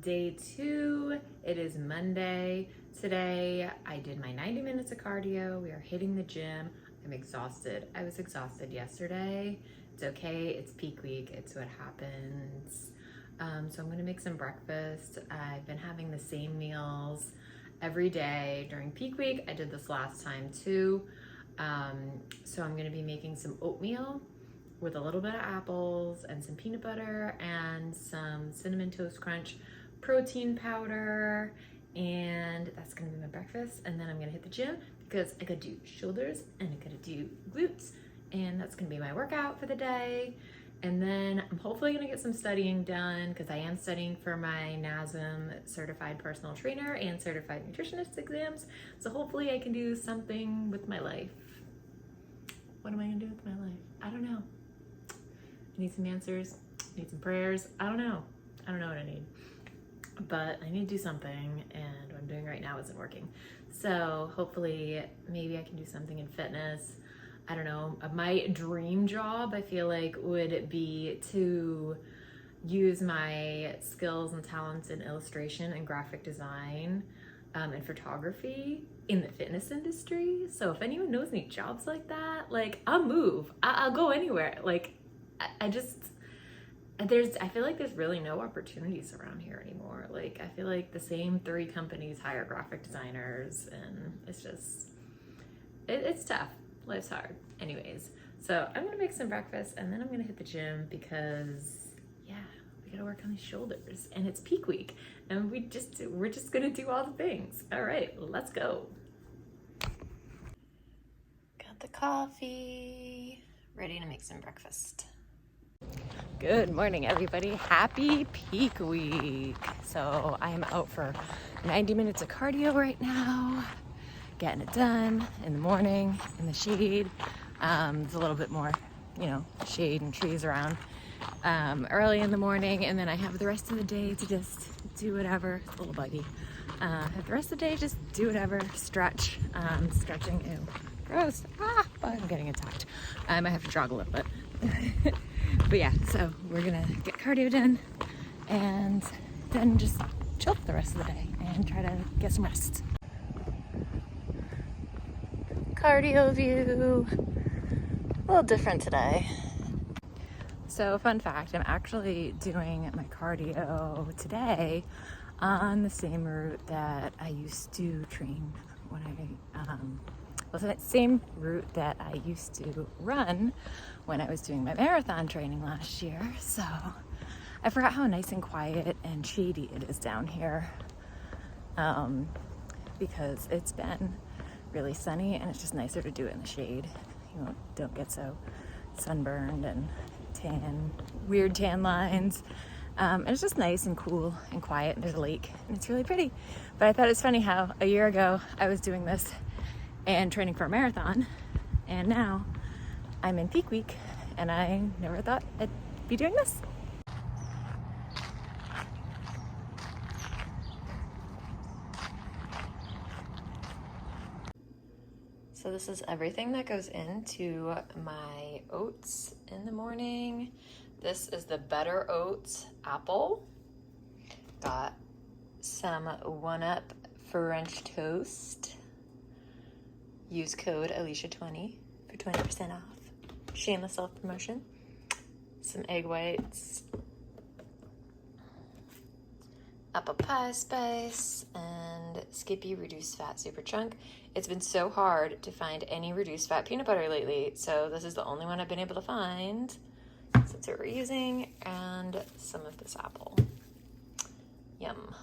day 2. It is Monday. Today I did my 90 minutes of cardio. We are hitting the gym. I'm exhausted. I was exhausted yesterday. It's okay. It's peak week. It's what happens. So I'm gonna make some breakfast. I've been having the same meals every day during peak week. I did this last time too. So I'm gonna be making some oatmeal with a little bit of apples and some peanut butter and some cinnamon toast crunch protein powder, and that's gonna be my breakfast. And then I'm gonna hit the gym because I gotta do shoulders and I gotta do glutes, and that's gonna be my workout for the day. And then I'm hopefully gonna get some studying done because I am studying for my NASM certified personal trainer and certified nutritionist exams. So hopefully I can do something with my life. What am I gonna do with my life? I don't know. I need some answers, I need some prayers. I don't know what I need, but I need to do something, and what I'm doing right now isn't working. So hopefully maybe I can do something in fitness. I don't know. My dream job, I feel like, would be to use my skills and talents in illustration and graphic design and photography in the fitness industry. So if anyone knows any jobs like that, like, I'll move. I'll go anywhere. Like, I feel like there's really no opportunities around here anymore. Like, I feel like the same 3 companies hire graphic designers, and it's just, it's tough. Life's hard. Anyways, so I'm gonna make some breakfast and then I'm gonna hit the gym because, yeah, we gotta work on these shoulders, and it's peak week, and we're just gonna do all the things. All right, let's go. Got the coffee, ready to make some breakfast. Good morning, everybody. Happy peak week. So I am out for 90 minutes of cardio right now, getting it done in the morning in the shade. There's a little bit more, shade and trees around early in the morning, and then I have the rest of the day to just do whatever. It's a little buggy. Have the rest of the day just do whatever, stretch, stretching. Ew, gross. But I'm getting attacked. I might have to jog a little bit. But yeah, so we're gonna get cardio done and then just chill for the rest of the day and try to get some rest. Cardio view, a little different today. So fun fact, I'm actually doing my cardio today on the same route that I used to train when the same route that I used to run when I was doing my marathon training last year. So I forgot how nice and quiet and shady it is down here, because it's been really sunny and it's just nicer to do it in the shade. You don't get so sunburned and weird tan lines. And it's just nice and cool and quiet, and there's a lake and it's really pretty. But I thought it's funny how a year ago I was doing this and training for a marathon, and now I'm in peak week and I never thought I'd be doing this. So this is everything that goes into my oats in the morning. This is the Better Oats apple. Got some 1-Up French toast. Use code Alicia20 for 20% off. Shameless self-promotion. Some egg whites. Apple pie spice and Skippy reduced fat super chunk. It's been so hard to find any reduced fat peanut butter lately, so this is the only one I've been able to find. So that's what we're using, and some of this apple. Yum.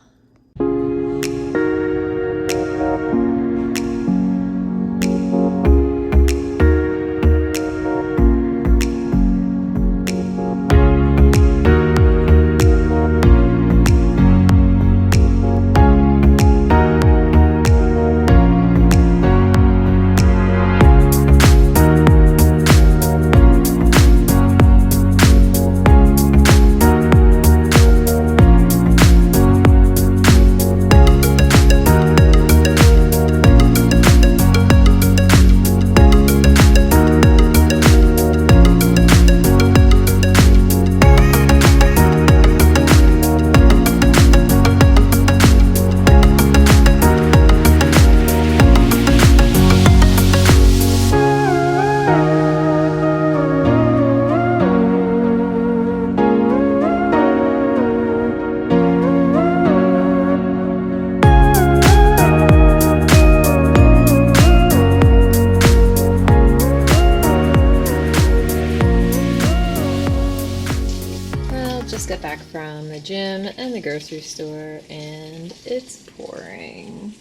from the gym and the grocery store, and it's pouring.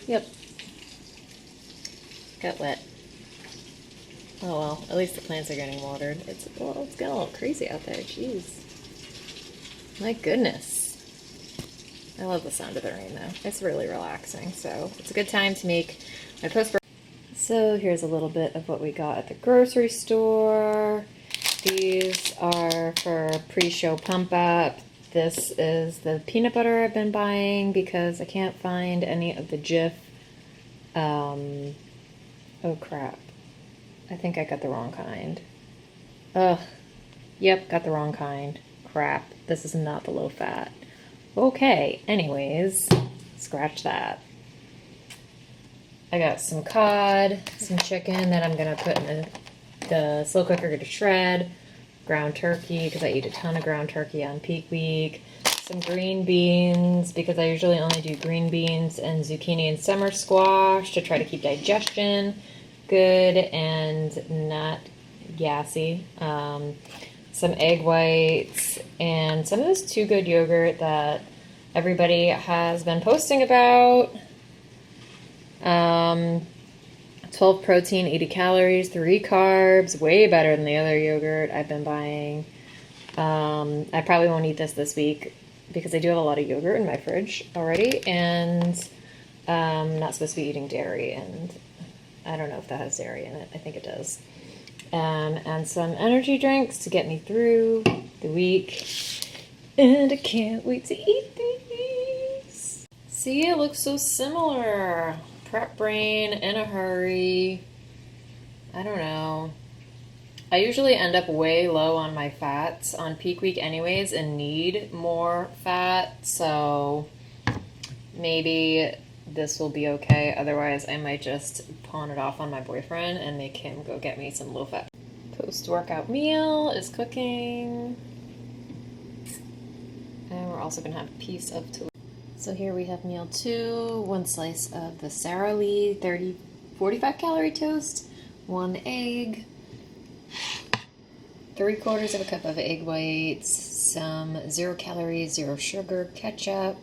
Yep. Got wet. Oh well, at least the plants are getting watered. It's getting a little crazy out there. Jeez. My goodness. I love the sound of the rain though. It's really relaxing, so it's a good time to make my post. So here's a little bit of what we got at the grocery store. These are for pre-show pump up. This is the peanut butter I've been buying because I can't find any of the Jif. Oh crap. I think I got the wrong kind. Ugh. Yep, got the wrong kind. Crap. This is not the low fat. Okay, anyways, scratch that. I got some cod, some chicken that I'm gonna put in the slow cooker to shred, ground turkey because I eat a ton of ground turkey on peak week, some green beans because I usually only do green beans, and zucchini and summer squash to try to keep digestion good and not gassy. Some egg whites and some of this Too Good yogurt that everybody has been posting about. 12 protein, 80 calories, 3 carbs, way better than the other yogurt I've been buying. I probably won't eat this week because I do have a lot of yogurt in my fridge already, and I'm not supposed to be eating dairy, and I don't know if that has dairy in it. I think it does. And some energy drinks to get me through the week. And I can't wait to eat these. See, it looks so similar. Prep brain in a hurry. I don't know. I usually end up way low on my fats on peak week anyways and need more fat, so maybe this will be okay. Otherwise, I might just pawn it off on my boyfriend and make him go get me some low fat. Post-workout meal is cooking. And we're also gonna have a piece of toast. So here we have meal 2, 1 slice of the Sara Lee 45 calorie toast, 1 egg, 3/4 of a cup of egg whites, some 0 calories, 0 sugar ketchup,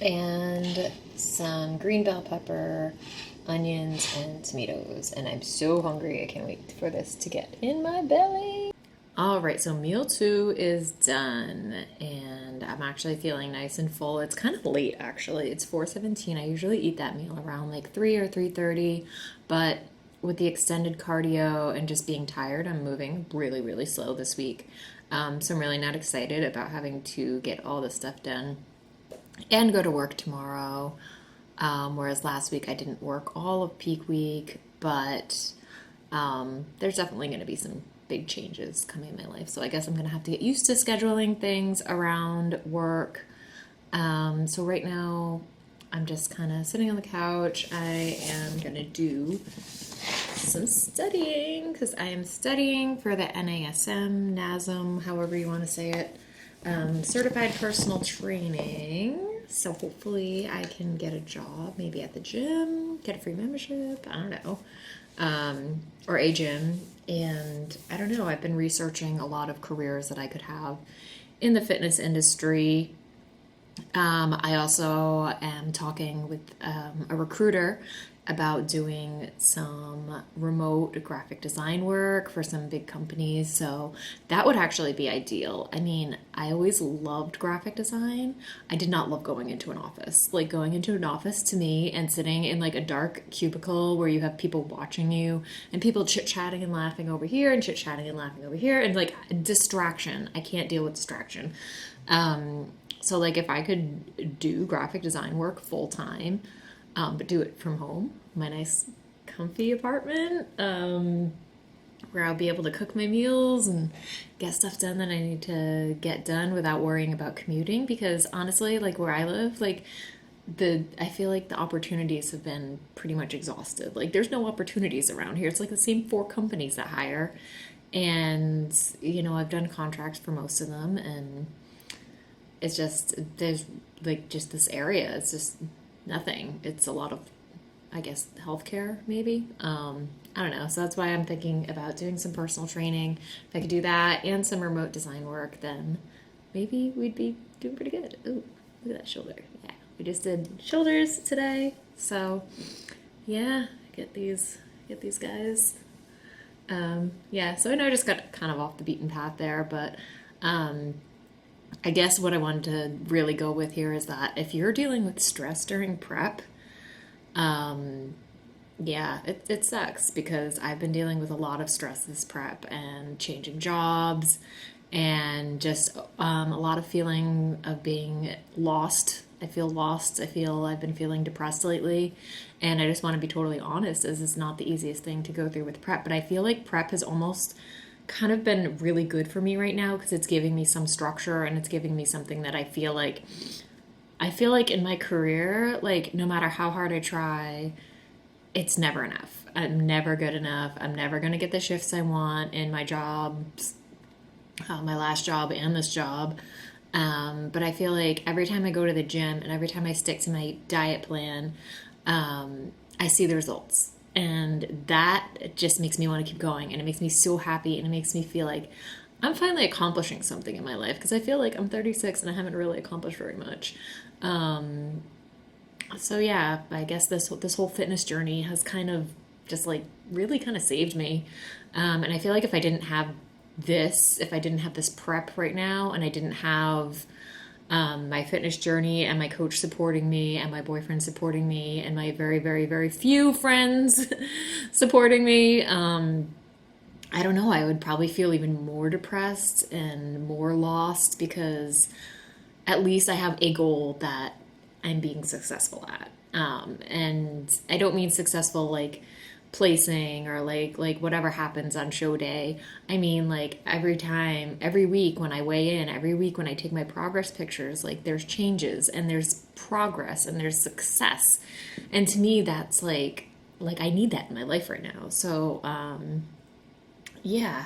and some green bell pepper, onions, and tomatoes. And I'm so hungry, I can't wait for this to get in my belly. All right, so meal 2 is done, and I'm actually feeling nice and full. It's kind of late, actually. It's 4:17. I usually eat that meal around like 3 or 3:30, but with the extended cardio and just being tired, I'm moving really, really slow this week. So I'm really not excited about having to get all this stuff done and go to work tomorrow. Whereas last week I didn't work all of peak week, but there's definitely going to be some big changes coming in my life. So I guess I'm going to have to get used to scheduling things around work. So right now I'm just kind of sitting on the couch. I am going to do some studying because I am studying for the NASM, however you want to say it, certified personal training. So hopefully I can get a job, maybe at the gym, get a free membership, I don't know, or a gym. And I don't know, I've been researching a lot of careers that I could have in the fitness industry. I also am talking with a recruiter about doing some remote graphic design work for some big companies. So that would actually be ideal. I mean, I always loved graphic design. I did not love going into an office. Like going into an office to me and sitting in like a dark cubicle where you have people watching you and people chit-chatting and laughing over here and chit-chatting and laughing over here and like distraction. I can't deal with distraction. So like if I could do graphic design work full time, but do it from home, my nice comfy apartment, where I'll be able to cook my meals and get stuff done that I need to get done without worrying about commuting. Because honestly, like where I live, like I feel like the opportunities have been pretty much exhausted. Like there's no opportunities around here. It's like the same 4 companies that hire. And, you know, I've done contracts for most of them, and it's just, there's like just this area, it's just nothing. It's a lot of I guess, healthcare maybe. I don't know. So that's why I'm thinking about doing some personal training. If I could do that and some remote design work, then maybe we'd be doing pretty good. Ooh, look at that shoulder. Yeah, we just did shoulders today. So yeah, get these guys. Yeah, so I know I just got kind of off the beaten path there, but I guess what I wanted to really go with here is that if you're dealing with stress during prep, yeah, it sucks because I've been dealing with a lot of stress this prep and changing jobs and just a lot of feeling of being lost. I feel lost. I feel I've been feeling depressed lately. And I just want to be totally honest, as it's not the easiest thing to go through with prep. But I feel like prep has almost kind of been really good for me right now because it's giving me some structure and it's giving me something that I feel like in my career, like no matter how hard I try, it's never enough. I'm never good enough. I'm never going to get the shifts I want in my jobs, my last job and this job. But I feel like every time I go to the gym and every time I stick to my diet plan, I see the results. And that just makes me want to keep going. And it makes me so happy. And it makes me feel like I'm finally accomplishing something in my life. Because I feel like I'm 36 and I haven't really accomplished very much. So yeah, I guess this whole fitness journey has kind of just like really kind of saved me. And I feel like if I didn't have this prep right now, and I didn't have my fitness journey and my coach supporting me and my boyfriend supporting me and my very, very, very few friends supporting me, I don't know, I would probably feel even more depressed and more lost because at least I have a goal that I'm being successful at. And I don't mean successful like placing or like whatever happens on show day. I mean like every week when I weigh in, every week when I take my progress pictures, like there's changes and there's progress and there's success. And to me that's like I need that in my life right now. So yeah.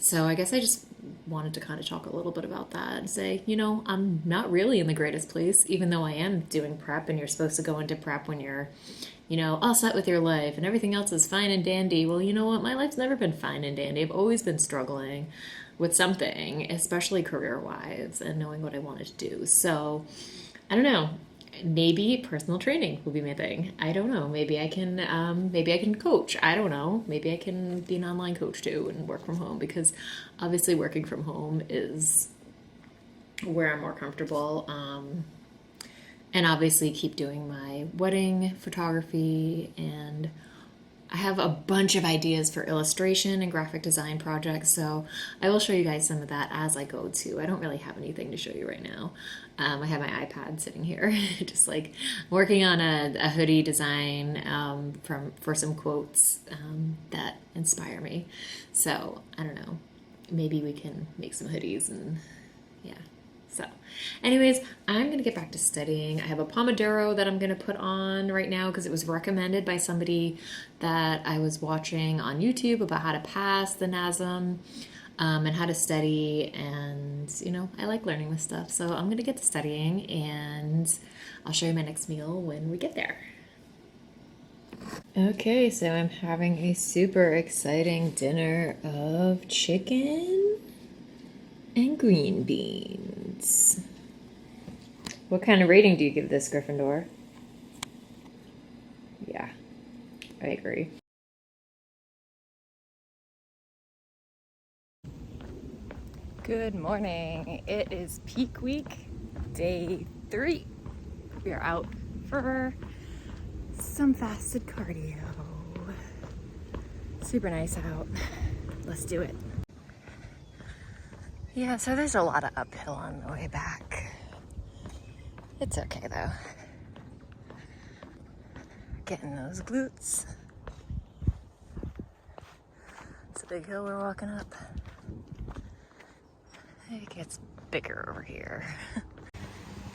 So I guess I just wanted to kind of talk a little bit about that and say, I'm not really in the greatest place, even though I am doing prep, and you're supposed to go into prep when you're, all set with your life and everything else is fine and dandy. Well, you know what? My life's never been fine and dandy. I've always been struggling with something, especially career-wise and knowing what I wanted to do. So I don't know. Maybe personal training will be my thing. I don't know. Maybe I can coach. I don't know. Maybe I can be an online coach too and work from home, because obviously working from home is where I'm more comfortable. And obviously keep doing my wedding photography, and I have a bunch of ideas for illustration and graphic design projects, so I will show you guys some of that as I go too. I don't really have anything to show you right now. I have my iPad sitting here, just like working on a hoodie design for some quotes that inspire me. So I don't know, maybe we can make some hoodies and yeah. So anyways, I'm going to get back to studying. I have a Pomodoro that I'm going to put on right now because it was recommended by somebody that I was watching on YouTube about how to pass the NASM and how to study. And, I like learning this stuff. So I'm going to get to studying, and I'll show you my next meal when we get there. Okay, so I'm having a super exciting dinner of chicken and green beans. What kind of rating do you give this, Gryffindor? Yeah, I agree. Good morning. It is peak week, day 3. We are out for some fasted cardio. Super nice out. Let's do it. Yeah, so there's a lot of uphill on the way back. It's okay though. Getting those glutes. It's a big hill we're walking up. It gets bigger over here.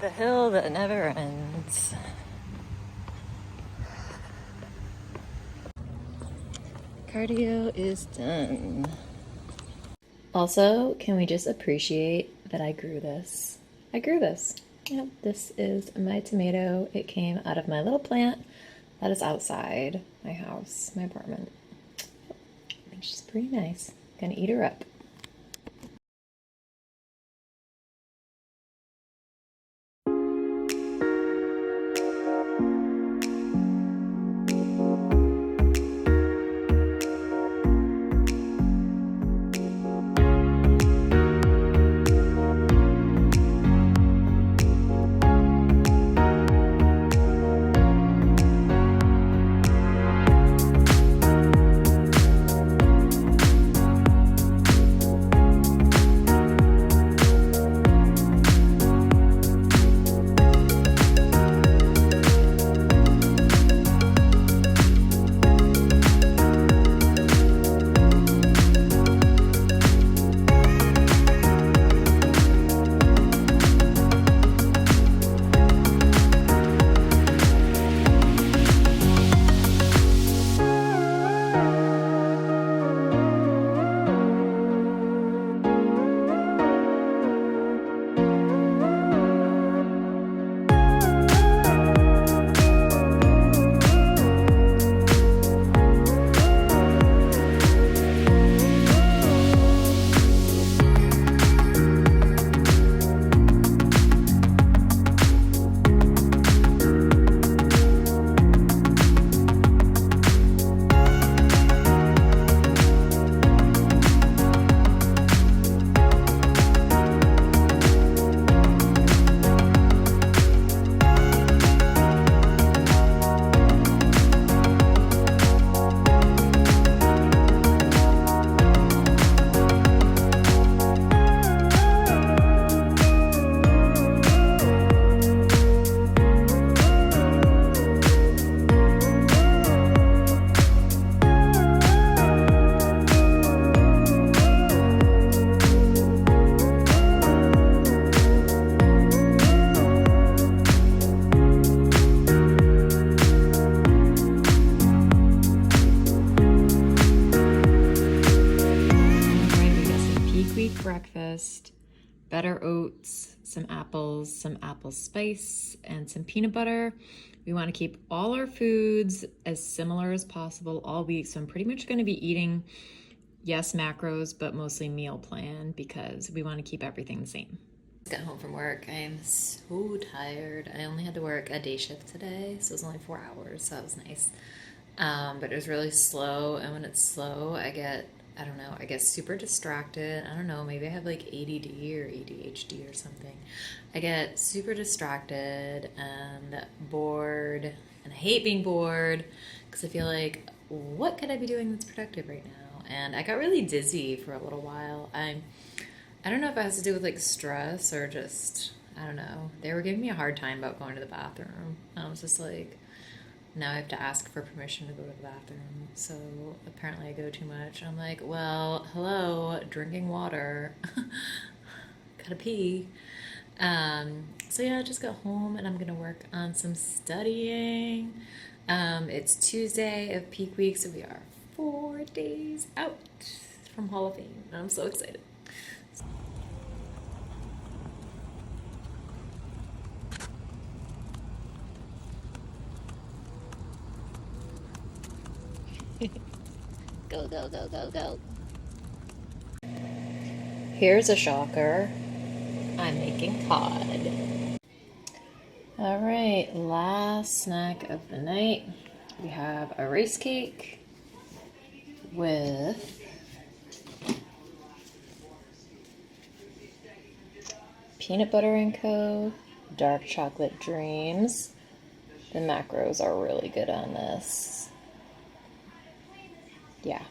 The hill that never ends. Cardio is done. Also, can we just appreciate that I grew this? I grew this. Yep, this is my tomato. It came out of my little plant That is outside my house, my apartment. I think she's pretty nice. Gonna eat her up. Breakfast, better oats, some apples, some apple spice, and some peanut butter. We want to keep all our foods as similar as possible all week. So I'm pretty much going to be eating, yes, macros, but mostly meal plan because we want to keep everything the same. Got home from work. I am so tired. I only had to work a day shift today, so it was only 4 hours, so that was nice. But it was really slow, and when it's slow, I get, I don't know, I get super distracted. I don't know, maybe I have like ADD or ADHD or something. I get super distracted and bored, and I hate being bored because I feel like, what could I be doing that's productive right now? And I got really dizzy for a little while. I don't know if it has to do with like stress or just, I don't know. They were giving me a hard time about going to the bathroom. I was just like, now I have to ask for permission to go to the bathroom. So apparently I go too much. I'm like, well, hello, drinking water. Gotta pee. So yeah, I just got home and I'm gonna work on some studying. It's Tuesday of peak week, so we are 4 days out from Hall of Fame. I'm so excited. Go, go, go, go, go. Here's a shocker. I'm making cod. All right, last snack of the night. We have a rice cake with peanut butter and co, dark chocolate dreams. The macros are really good on this. Yeah.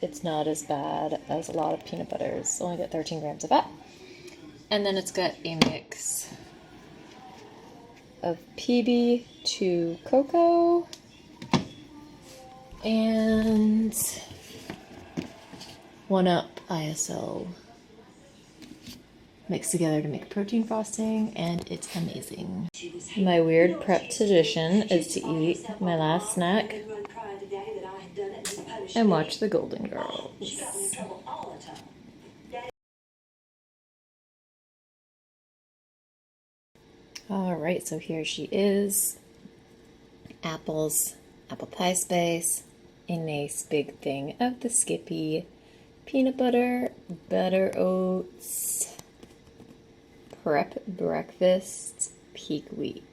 It's not as bad as a lot of peanut butters. It's only got 13 grams of fat. And then it's got a mix of PB to cocoa and 1-Up ISO mixed together to make protein frosting, and it's amazing. My weird prep tradition is to eat my last snack and watch the Golden Girls. All right, so here she is. apples, apple pie spice, a nice big thing of the Skippy, peanut butter, butter oats, prep breakfast, peak week.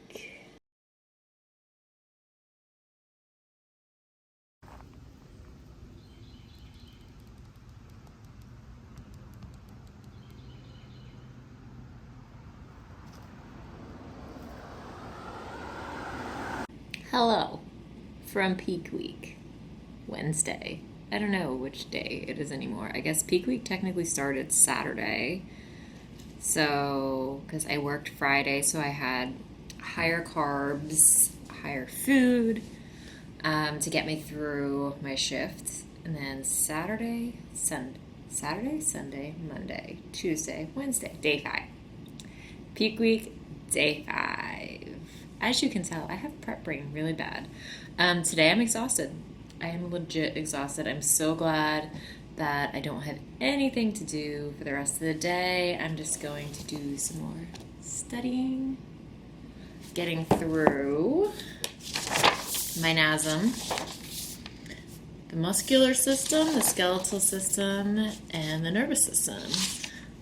Hello from peak week, Wednesday. I don't know which day it is anymore. I guess peak week technically started Saturday. So, because I worked Friday, so I had higher carbs, higher food to get me through my shift. And then Saturday, Sunday, Monday, Tuesday, Wednesday, day 5. Peak week, day 5. As you can tell, I have prep brain really bad. Today I'm exhausted. I am legit exhausted. I'm so glad that I don't have anything to do for the rest of the day. I'm just going to do some more studying, getting through my NASM, the muscular system, the skeletal system, and the nervous system.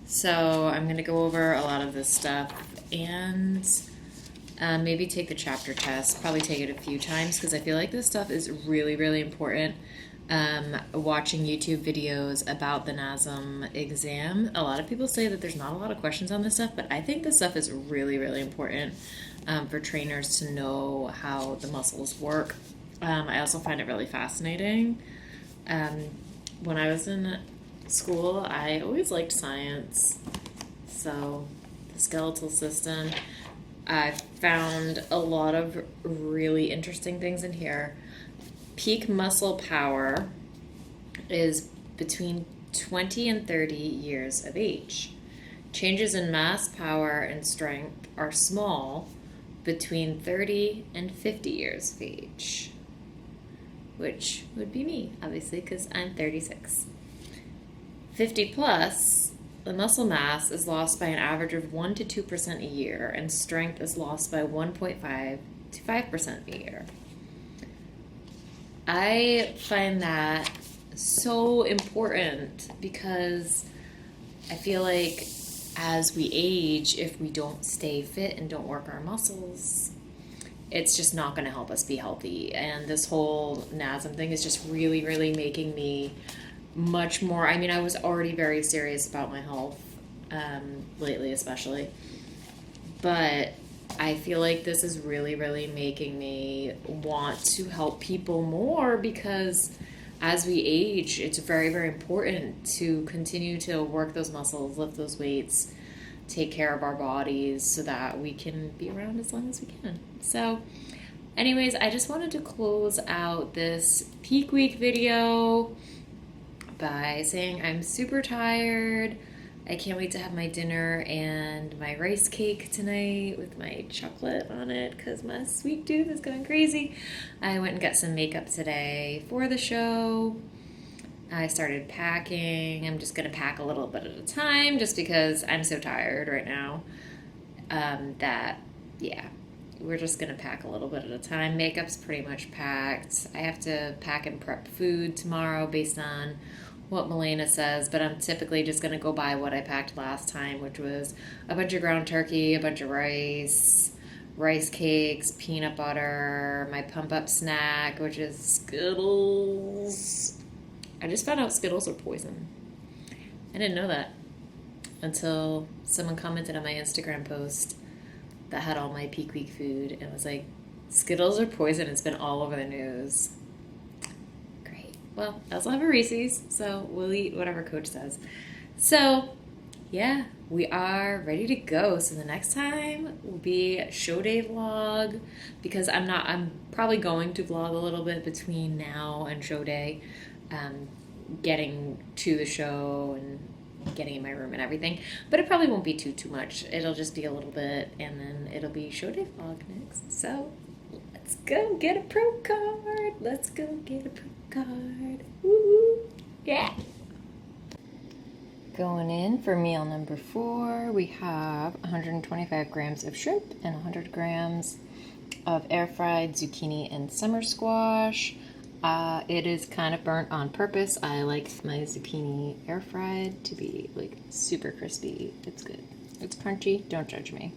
So I'm going to go over a lot of this stuff and maybe take the chapter test, probably take it a few times because I feel like this stuff is really, really important. Watching YouTube videos about the NASM exam, a lot of people say that there's not a lot of questions on this stuff, but I think this stuff is really, really important for trainers to know how the muscles work. I also find it really fascinating. When I was in school, I always liked science, so the skeletal system. I found a lot of really interesting things in here. Peak muscle power is between 20 and 30 years of age. Changes in mass, power, and strength are small between 30 and 50 years of age, which would be me, obviously, because I'm 36. 50 plus, the muscle mass is lost by an average of 1 to 2% a year, and strength is lost by 1.5 to 5% a year. I find that so important because I feel like as we age, if we don't stay fit and don't work our muscles, it's just not going to help us be healthy. And this whole NASM thing is just really, really making me much more. I mean, I was already very serious about my health lately, especially. But I feel like this is really, really making me want to help people more because as we age, it's very, very important to continue to work those muscles, lift those weights, take care of our bodies so that we can be around as long as we can. So anyways, I just wanted to close out this peak week video by saying I'm super tired. I can't wait to have my dinner and my rice cake tonight with my chocolate on it because my sweet tooth is going crazy. I went and got some makeup today for the show. I started packing. I'm just going to pack a little bit at a time just because I'm so tired right now we're just going to pack a little bit at a time. Makeup's pretty much packed. I have to pack and prep food tomorrow based on what Milena says, but I'm typically just going to go by what I packed last time, which was a bunch of ground turkey, a bunch of rice cakes, peanut butter, my pump up snack, which is Skittles. I just found out Skittles are poison. I didn't know that until someone commented on my Instagram post that had all my peak week food and was like, Skittles are poison. It's been all over the news. Well, I also have a Reese's, so we'll eat whatever Coach says. So, yeah, we are ready to go. So the next time will be a show day vlog because I'm probably going to vlog a little bit between now and show day, getting to the show and getting in my room and everything. But it probably won't be too much. It'll just be a little bit, and then it'll be show day vlog next. So let's go get a pro card. Let's go get a pro card. Woo! Yeah. Going in for meal number 4, we have 125 grams of shrimp and 100 grams of air fried zucchini and summer squash. It is kind of burnt on purpose. I like my zucchini air fried to be like super crispy. It's good. It's crunchy. Don't judge me.